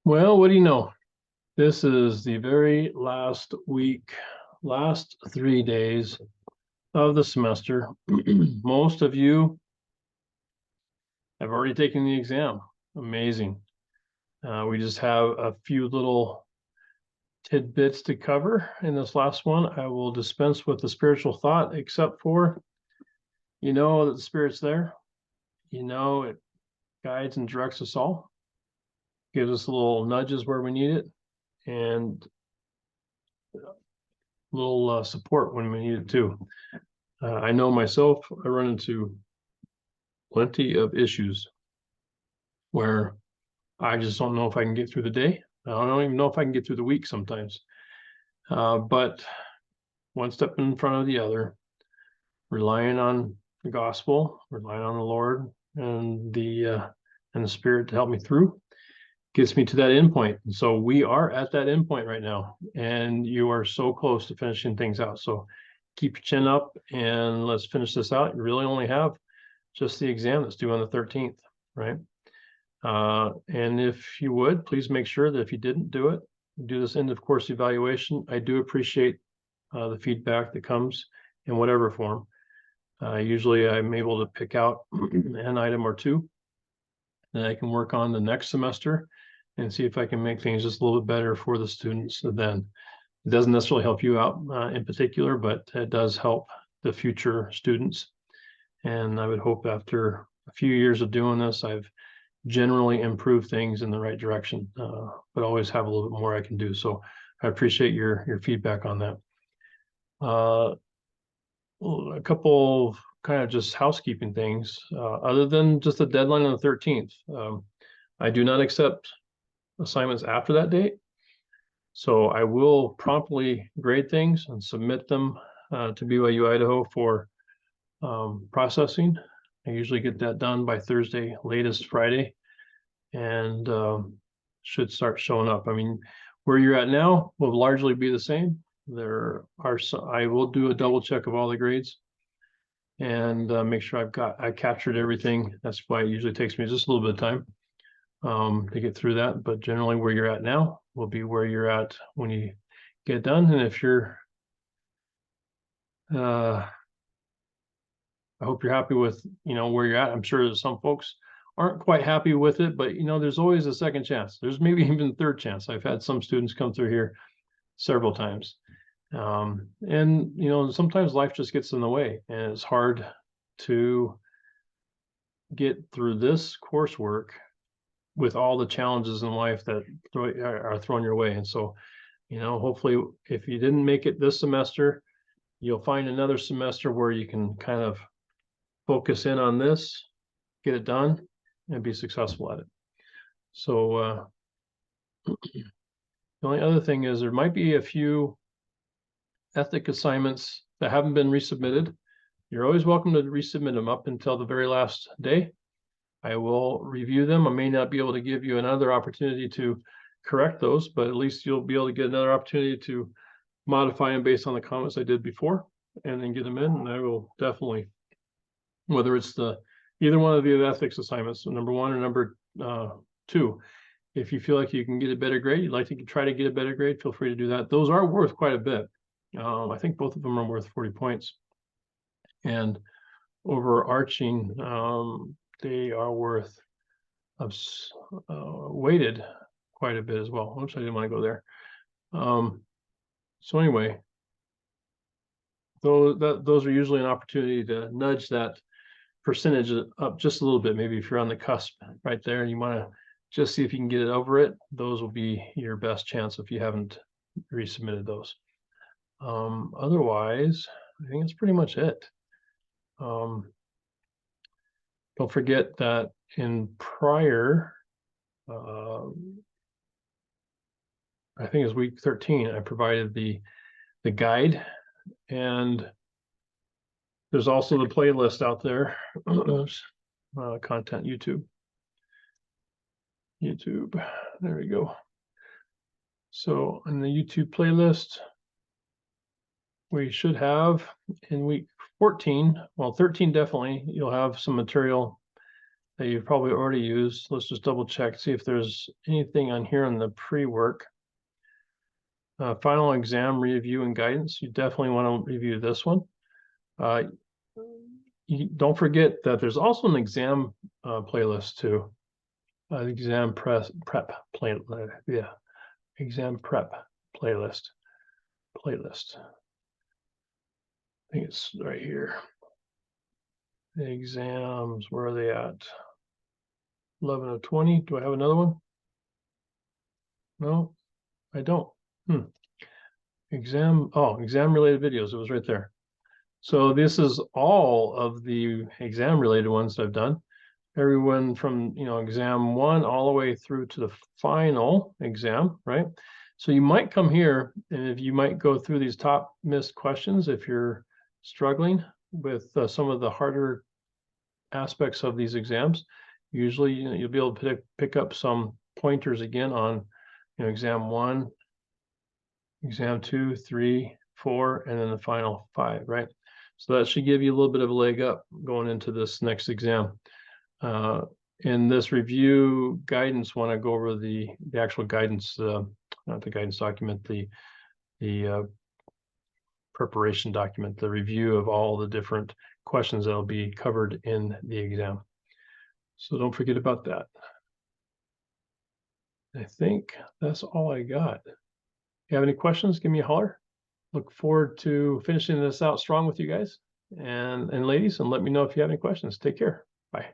Well, what do you know? This is the very last week, last 3 days of the semester. Most of you have already taken the exam. Amazing. We just have a few little tidbits to cover in this last one. I will dispense with the spiritual thought, except for you know that the Spirit's there. You know it guides and directs us all, gives us little nudges where we need it, and little support when we need it too. I know myself, I run into plenty of issues where I just don't know if I can get through the day. I don't even know if I can get through the week sometimes. But one step in front of the other, relying on the gospel, relying on the Lord and the Spirit to help me through, gets me to that end point. And so we are at that end point right now, and you are so close to finishing things out. So keep your chin up and let's finish this out. You really only have just the exam that's due on the 13th, right? And if you would, please make sure that if you didn't do it, do this end of course evaluation. I do appreciate the feedback that comes in whatever form. Usually I'm able to pick out an item or two that I can work on the next semester and see if I can make things just a little bit better for the students then. It doesn't necessarily help you out in particular, but it does help the future students. And I would hope after a few years of doing this, I've generally improved things in the right direction, but always have a little bit more I can do. So I appreciate your feedback on that. A couple of kind of just housekeeping things, other than just the deadline on the 13th. I do not accept assignments after that date. So I will promptly grade things and submit them to BYU Idaho for processing. I usually get that done by Thursday, latest Friday, and should start showing up. I mean, where you're at now will largely be the same. There are some, I will do a double check of all the grades and make sure I captured everything. That's why it usually takes me just a little bit of time to get through that. But generally where you're at now will be where you're at when you get done. And if you're I hope you're happy with, where you're at. I'm sure that some folks aren't quite happy with it, but there's always a second chance. There's maybe even a third chance. I've had some students come through here several times. And sometimes life just gets in the way, and it's hard to get through this coursework with all the challenges in life that are thrown your way. And so, hopefully if you didn't make it this semester, you'll find another semester where you can kind of focus in on this, get it done, and be successful at it. So the only other thing is there might be a few ethic assignments that haven't been resubmitted. You're always welcome to resubmit them up until the very last day. I will review them. I may not be able to give you another opportunity to correct those, but at least you'll be able to get another opportunity to modify them based on the comments I did before and then get them in. And I will definitely, whether it's either one of the ethics assignments, so number 1 or number 2, if you feel like you can get a better grade, you'd like to try to get a better grade, feel free to do that. Those are worth quite a bit. I think both of them are worth 40 points. And overarching, they are worth weighted quite a bit as well. Oops, I didn't want to go there. So anyway, those are usually an opportunity to nudge that percentage up just a little bit. Maybe if you're on the cusp right there and you want to just see if you can get it over it, those will be your best chance if you haven't resubmitted those. Otherwise, I think that's pretty much it. Don't forget that in prior, I think it was week 13, I provided the guide, and there's also the playlist out there. Content YouTube. There we go. So in the YouTube playlist, we should have in week 14, well, 13 definitely, you'll have some material that you've probably already used. Let's just double check, see if there's anything on here in the pre-work. Final exam review and guidance. You definitely want to review this one. You don't forget that there's also an exam playlist too. Exam prep playlist. Yeah, exam prep playlist. I think it's right here. The exams, where are they at? 11 of 20. Do I have another one? No, I don't. Exam related videos. It was right there. So this is all of the exam related ones that I've done. Everyone from, exam 1 all the way through to the final exam, right? So you might come here, and if you might go through these top missed questions if you're struggling with some of the harder aspects of these exams. Usually, you'll be able to pick up some pointers again on, exam 1, exam 2, 3, 4, and then the final 5, right? So that should give you a little bit of a leg up going into this next exam. In this review guidance, want to go over the actual guidance, not the guidance document, the preparation document, the review of all the different questions that will be covered in the exam. So don't forget about that. I think that's all I got. If you have any questions, give me a holler. Look forward to finishing this out strong with you guys and ladies, and let me know if you have any questions. Take care. Bye.